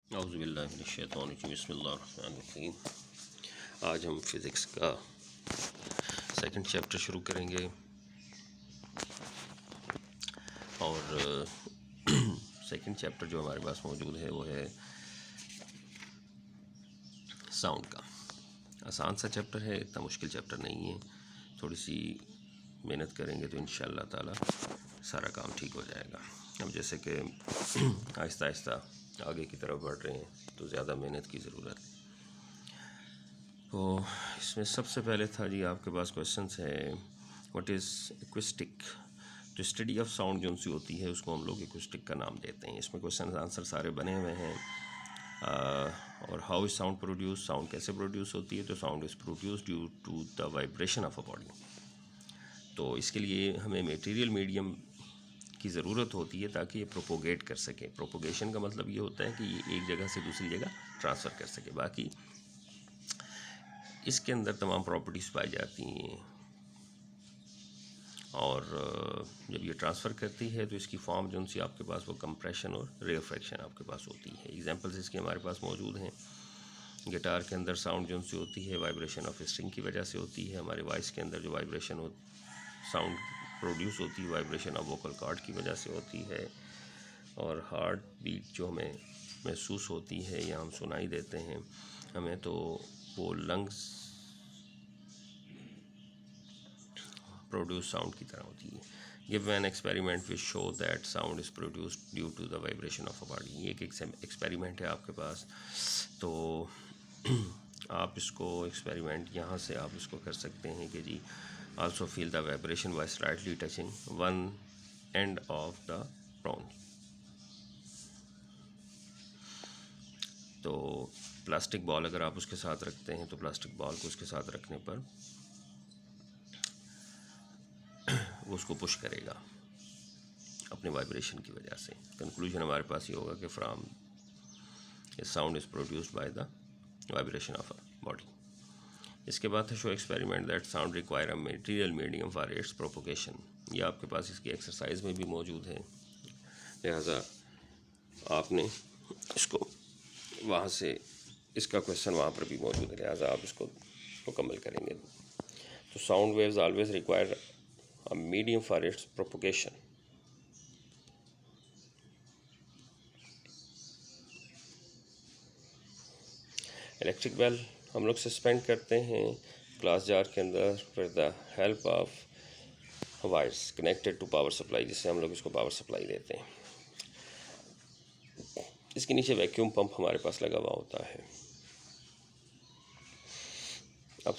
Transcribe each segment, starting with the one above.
औज़ुबिल्लाहिमिनश्शैतानिर्रजीम बिस्मिल्लाहिर्रहमानिर्रहीम। आज हम फ़िज़िक्स का सेकंड चैप्टर शुरू करेंगे और सेकंड चैप्टर जो हमारे पास मौजूद है वो है साउंड का। आसान सा चैप्टर है, इतना मुश्किल चैप्टर नहीं है। थोड़ी सी मेहनत करेंगे तो इंशाअल्लाह ताला सारा काम ठीक हो जाएगा। अब जैसे कि आहिस्ता आहिस्ता आगे की तरफ बढ़ रहे हैं तो ज़्यादा मेहनत की ज़रूरत है। तो इसमें सबसे पहले था जी आपके पास क्वेश्चंस है, व्हाट इज़ एक्विस्टिक। तो स्टडी ऑफ साउंड जो सी होती है उसको हम लोग एक्विस्टिक का नाम देते हैं। इसमें क्वेश्चन आंसर सारे बने हुए हैं। और how is sound produce, sound कैसे प्रोड्यूस होती है। तो sound is produce due to the vibration of a body. तो इसके लिए हमें मटेरियल मीडियम की ज़रूरत होती है ताकि ये प्रोपोगेट कर सके। प्रोपोगेशन का मतलब ये होता है कि ये एक जगह से दूसरी जगह ट्रांसफ़र कर सके। बाकी इसके अंदर तमाम प्रॉपर्टीज़ पाई जाती हैं और जब ये ट्रांसफ़र करती है तो इसकी फॉर्म जो सी आपके पास वो कंप्रेशन और रेफ्रैक्शन आपके पास होती है। एग्जांपल्स इसके हमारे पास मौजूद हैं। गिटार के अंदर साउंड जो सी होती है वाइब्रेशन ऑफ स्ट्रिंग की वजह से होती है। हमारे वॉइस के अंदर जो वाइब्रेशन हो साउंड प्रोड्यूस होती है वाइब्रेशन ऑफ वोकल कॉर्ड की वजह से होती है। और हार्ट बीट जो हमें महसूस होती है या हम सुनाई देते हैं हमें, तो वो लंग्स प्रोड्यूस साउंड की तरह होती है। Give an experiment which show that sound is produced due to the vibration of a body. ये एक एक्सपेरिमेंट है आपके पास। तो आप इसको एक्सपेरिमेंट यहाँ से आप इसको कर सकते हैं कि जी also feel the vibration by slightly touching one end of the prong. तो प्लास्टिक बॉल अगर आप उसके साथ रखते हैं तो प्लास्टिक बॉल को उसके साथ रखने पर वो उसको पुश करेगा अपने वाइब्रेशन की वजह से। कंक्लूजन हमारे पास ये होगा कि from sound is produced by the vibration of a body. इसके बाद है show experiment that sound require a material medium for its propagation. ये आपके पास इसकी एक्सरसाइज में भी मौजूद है, लिहाजा आपने इसको वहाँ से इसका क्वेश्चन वहाँ पर भी मौजूद है, लिहाजा आप इसको मुकम्मल करेंगे। तो sound waves always require a medium for its propagation. Electric bell हम लोग सस्पेंड करते हैं ग्लास जार के अंदर with the help of wires connected to power supply, जिससे हम लोग इसको पावर सप्लाई देते हैं। इसके नीचे वैक्यूम पंप हमारे पास लगा हुआ होता है। अब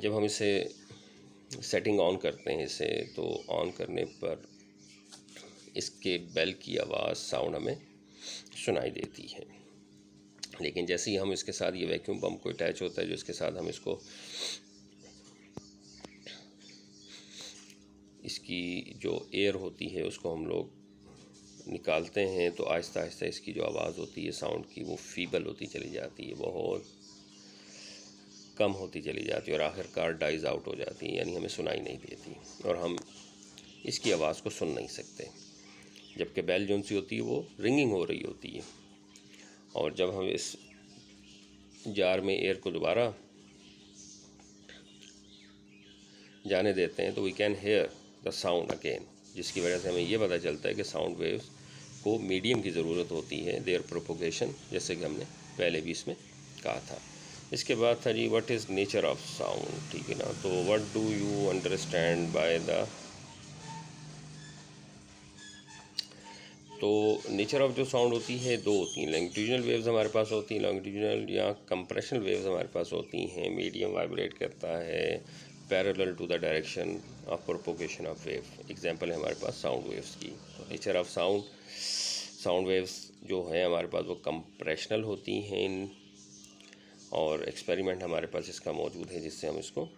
जब हम इसे सेटिंग ऑन करते हैं इसे, तो ऑन करने पर इसके बेल की आवाज़ साउंड हमें सुनाई देती है। लेकिन जैसे ही हम इसके साथ ये वैक्यूम पंप को अटैच होता है जो इसके साथ हम इसको इसकी जो एयर होती है उसको हम लोग निकालते हैं, तो आहिस्ता आहिस्ता इसकी जो आवाज़ होती है साउंड की वो फीबल होती चली जाती है, बहुत कम होती चली जाती है और आखिरकार डाइज आउट हो जाती है, यानी हमें सुनाई नहीं देती और हम इसकी आवाज़ को सुन नहीं सकते। जबकि बेल जो सी होती है वो रिंगिंग हो रही होती है और जब हम इस जार में एयर को दोबारा जाने देते हैं तो we can hear the sound again, जिसकी वजह से हमें ये पता चलता है कि साउंड वेव्स को मीडियम की ज़रूरत होती है, देयर प्रोपोगेशन, जैसे कि हमने पहले भी इसमें कहा था। इसके बाद था जी what is nature of sound, ठीक है ना। तो what do you understand by the, तो नेचर ऑफ जो साउंड होती है दो होती हैं। लॉन्गिट्यूडिनल वेव्स हमारे पास होती हैं, लॉन्गिट्यूडिनल या कंप्रेशनल वेव्स हमारे पास होती हैं। मीडियम वाइब्रेट करता है parallel to the direction of propagation of wave. Example है हमारे पास साउंड वेव्स की। Nature of sound, sound waves जो है हमारे पास वो कंप्रेशनल होती हैं और एक्सपेरिमेंट हमारे पास इसका मौजूद है जिससे हम इसको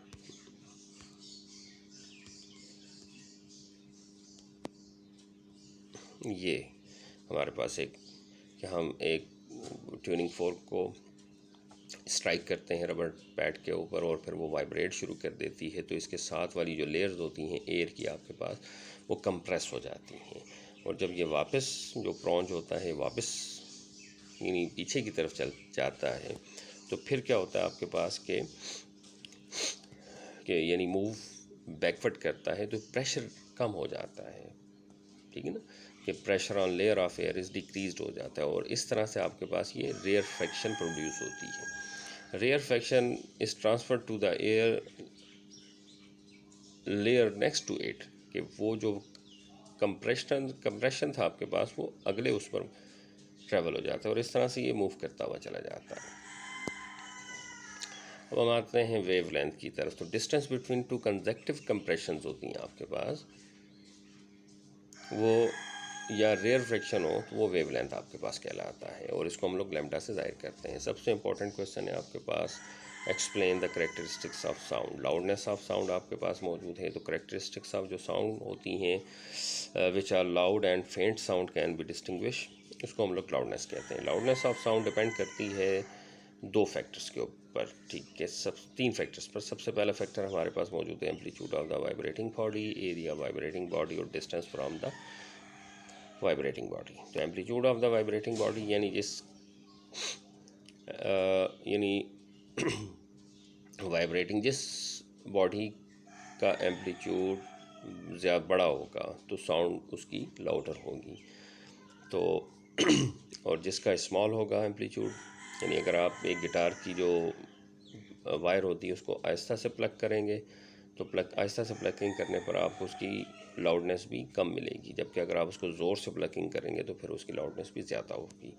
ये हमारे पास एक कि हम एक ट्यूनिंग फोर्क को स्ट्राइक करते हैं रबर पैड के ऊपर और फिर वो वाइब्रेट शुरू कर देती है, तो इसके साथ वाली जो लेयर्स होती हैं एयर की आपके पास, वो कंप्रेस हो जाती हैं। और जब ये वापस जो प्रॉन्ज होता है वापस यानी पीछे की तरफ चल जाता है, तो फिर क्या होता है आपके पास के यानी मूव बैकवर्ड करता है, तो प्रेशर कम हो जाता है, ठीक है ना, कि pressure on layer of air is decreased हो जाता है। और इस तरह से आपके पास ये रेयर फ्रैक्शन प्रोड्यूस होती है। Rarefaction is transfer to the air layer next to it, कि वो जो कंप्रेशन था आपके पास वो अगले उस पर ट्रैवल हो जाता है और इस तरह से ये मूव करता हुआ चला जाता है। अब हम आते हैं वेव लेंथ की तरफ। तो distance between two consecutive compressions होती हैं आपके पास, वो या रेयर फ्रैक्शन हो तो वो वेव लेंथ आपके पास कहलाता है और इसको हम लोग लैम्डा से जाहिर करते हैं। सबसे इंपॉर्टेंट क्वेश्चन है आपके पास, explain the characteristics of sound. Loudness of sound आपके पास मौजूद है, तो करेक्टरिस्टिक्स ऑफ जो साउंड होती हैं विच आर लाउड एंड फेंट साउंड कैन बी डिस्टिंग्विश, उसको हम लोग लाउडनेस कहते हैं। लाउडनेस ऑफ साउंड डिपेंड करती है दो फैक्टर्स के ऊपर, ठीक है, सब तीन फैक्टर्स पर। सबसे पहला फैक्टर हमारे पास मौजूद है amplitude of the vibrating body, area vibrating body और distance from the vibrating body. तो amplitude of the vibrating body यानी वाइब्रेटिंग जिस बॉडी का एम्पलीट्यूड ज़्यादा बड़ा होगा तो साउंड उसकी लाउडर होगी। तो और जिसका स्मॉल होगा एम्पलीट्यूड, यानी अगर आप एक गिटार की जो वायर होती है उसको आहिस्ता से प्लग करेंगे तो आहिस्ता से प्लगिंग करने पर आपको उसकी लाउडनेस भी कम मिलेगी, जबकि अगर आप उसको ज़ोर से प्लगिंग करेंगे तो फिर उसकी लाउडनेस भी ज़्यादा होगी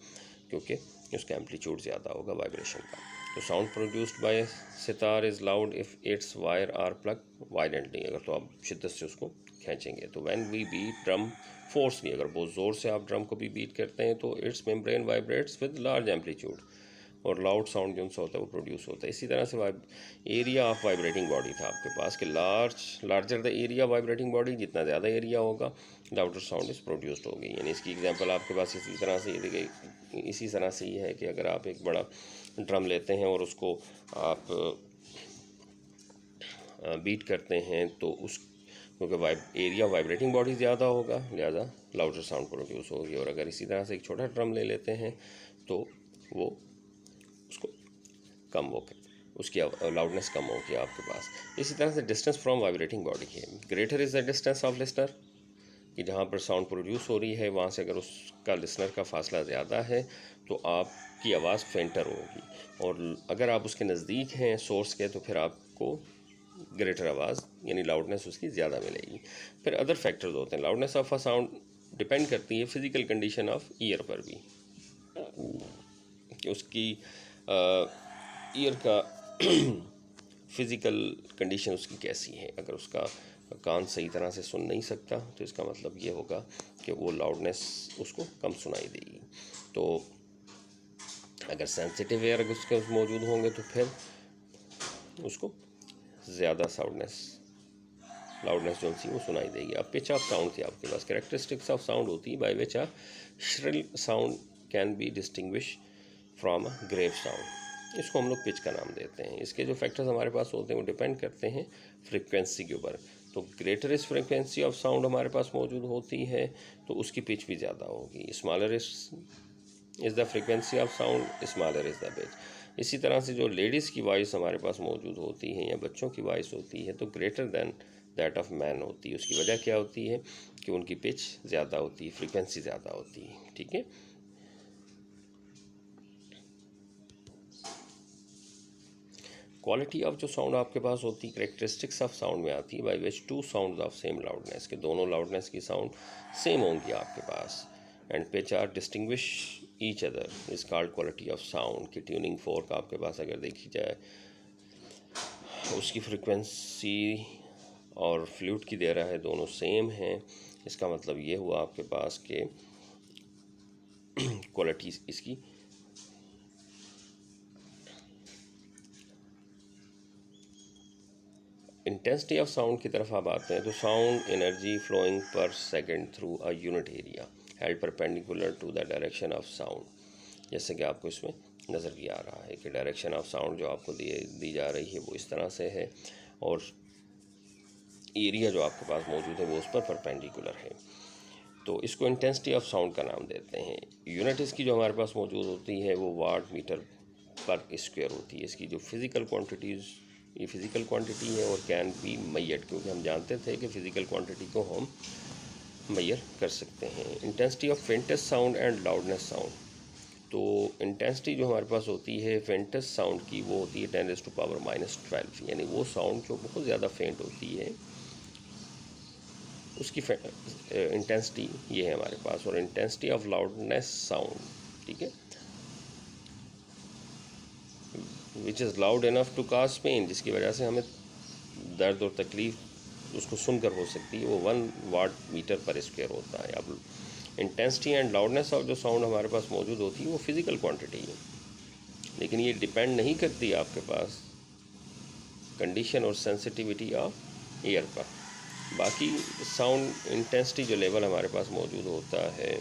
क्योंकि उसका एम्पलीट्यूड ज़्यादा होगा वाइब्रेशन का। तो sound produced by sitar is loud if its wire are pluck violently, अगर तो आप शिद्दत से उसको खींचेंगे। तो when we beat drum forcefully, अगर बहुत ज़ोर से आप ड्रम को भी बीट करते हैं तो it's membrane vibrates with large amplitude और लाउड साउंड जो सा होता है वो प्रोड्यूस होता है। इसी तरह से एरिया ऑफ वाइब्रेटिंग बॉडी था आपके पास कि larger the area vibrating body, जितना ज़्यादा एरिया होगा लाउडर साउंड इज़ प्रोड्यूस्ड होगी। यानी इसकी एग्जांपल आपके पास इसी तरह से ये है कि अगर आप एक बड़ा ड्रम लेते हैं और उसको आप बीट करते हैं तो उस क्योंकि एरिया वाइब्रेटिंग बॉडी ज़्यादा होगा लिहाजा लाउडर साउंड प्रोड्यूस होगी। और अगर इसी तरह से एक छोटा ड्रम ले लेते हैं तो वो उसको कम होकर उसकी लाउडनेस कम होगी आपके पास। इसी तरह से डिस्टेंस फ्रॉम वाइब्रेटिंग बॉडी है, greater is the distance of listener, कि जहाँ पर साउंड प्रोड्यूस हो रही है वहाँ से अगर उसका लिसनर का फासला ज़्यादा है तो आपकी आवाज़ फेंटर होगी, और अगर आप उसके नज़दीक हैं सोर्स के तो फिर आपको ग्रेटर आवाज़ यानी लाउडनेस उसकी ज़्यादा मिलेगी। फिर अदर फैक्टर्स होते हैं। Loudness of a sound depend करती है फिज़िकल कंडीशन ऑफ ईयर पर भी, कि उसकी ईयर का फिज़िकल कंडीशन उसकी कैसी है। अगर उसका कान सही तरह से सुन नहीं सकता तो इसका मतलब ये होगा कि वो लाउडनेस उसको कम सुनाई देगी। तो अगर सेंसिटिव एयर अगर उसके मौजूद होंगे तो फिर उसको ज़्यादा लाउडनेस जो सी वो सुनाई देगी। अब पिच ऑफ साउंड थी आपके पास, कैरेक्टरिस्टिक्स ऑफ साउंड होती है by which a shrill sound can be distinguish from a grave sound, इसको हम लोग पिच का नाम देते हैं। इसके जो फैक्टर्स हमारे पास होते हैं वो डिपेंड करते हैं फ्रिक्वेंसी के ऊपर। तो greater is frequency of sound हमारे पास मौजूद होती है तो उसकी पिच भी ज़्यादा होगी। Smaller is the frequency of sound, smaller is the pitch. इसी तरह से जो लेडीज़ की वॉइस हमारे पास मौजूद होती है या बच्चों की वॉइस होती है तो greater than that of man होती है। उसकी वजह क्या होती है कि उनकी पिच ज़्यादा होती है, फ्रिक्वेंसी ज़्यादा होती है, ठीक है। क्वालिटी ऑफ जो साउंड आपके पास होती है करेक्टरिस्टिक्स ऑफ साउंड में आती है by which two sound of same loudness, के दोनों लाउडनेस की साउंड सेम होंगी आपके पास, and pitch are distinguish each other is called quality of sound. की ट्यूनिंग फोर्क आपके पास अगर देखी जाए उसकी फ्रिक्वेंसी और फ्लूट की दे रहा है दोनों सेम हैं, इसका मतलब ये हुआ आपके पास के क्वालिटी इसकी इंटेंसिटी ऑफ साउंड की तरफ आप आते हैं तो sound energy flowing per second through a unit area held perpendicular to the direction of sound, जैसे कि आपको इसमें नज़र भी आ रहा है कि डायरेक्शन ऑफ साउंड जो आपको दी जा रही है वो इस तरह से है और एरिया जो आपके पास मौजूद है वो उस पर परपेंडिकुलर है। तो इसको इंटेंसिटी ऑफ साउंड का नाम देते हैं। यूनिट इसकी जो हमारे पास मौजूद होती है वो वाट मीटर पर स्क्वायर होती है। इसकी जो फिज़िकल क्वांटिटीज़, ये फ़िज़िकल क्वांटिटी है और कैन बी मैयर्ड, क्योंकि हम जानते थे कि फ़िज़िकल क्वांटिटी को हम मैयर कर सकते हैं। Intensity of faintest sound and loudness sound, तो इंटेंसिटी जो हमारे पास होती है फेंटेस्ट साउंड की वो होती है 10⁻⁻12, यानी वो साउंड जो बहुत ज़्यादा फेंट होती है उसकी इंटेंसिटी ये है हमारे पास। और इंटेंसिटी ऑफ लाउडनेस साउंड, ठीक है, which is loud enough to cause pain, जिसकी वजह से हमें दर्द और तकलीफ़ उसको सुनकर हो सकती है, वो 1 वाट मीटर पर स्क्वायर होता है। अब इंटेंसिटी एंड लाउडनेस ऑफ जो साउंड हमारे पास मौजूद होती है वो फिज़िकल क्वांटिटी है, लेकिन ये डिपेंड नहीं करती आपके पास कंडीशन और सेंसिटिविटी ऑफ एयर पर। बाकी साउंड इंटेंसिटी जो लेवल हमारे पास मौजूद होता है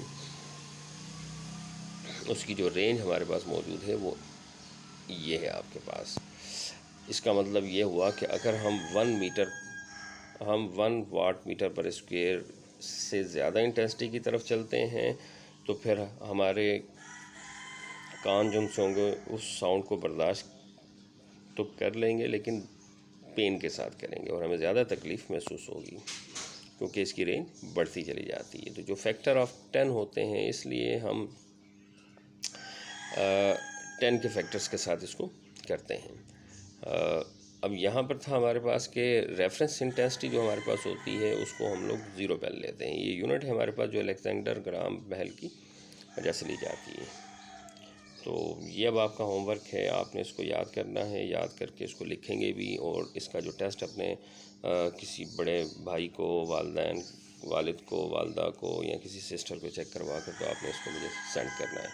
उसकी जो रेंज हमारे पास मौजूद है वो ये है आपके पास। इसका मतलब ये हुआ कि अगर हम 1 वाट मीटर पर स्क्वायर से ज़्यादा इंटेंसिटी की तरफ चलते हैं तो फिर हमारे कान जो होंगे उस साउंड को बर्दाश्त तो कर लेंगे लेकिन पेन के साथ करेंगे और हमें ज़्यादा तकलीफ़ महसूस होगी क्योंकि इसकी रेंज बढ़ती चली जाती है। तो जो फैक्टर ऑफ 10 होते हैं इसलिए हम 10 के फैक्टर्स के साथ इसको करते हैं। अब यहाँ पर था हमारे पास के रेफरेंस इंटेंसिटी जो हमारे पास होती है उसको हम लोग 0 बेल लेते हैं। ये यूनिट है हमारे पास जो अलेक्जेंडर ग्राम बेल की वजह से ली जाती है। तो ये अब आपका होमवर्क है, आपने इसको याद करना है, याद करके इसको लिखेंगे भी और इसका जो टेस्ट अपने किसी बड़े भाई को, वालिद को, वालदा को या किसी सिस्टर को चेक करवा कर तो आपने इसको मुझे सेंड करना है।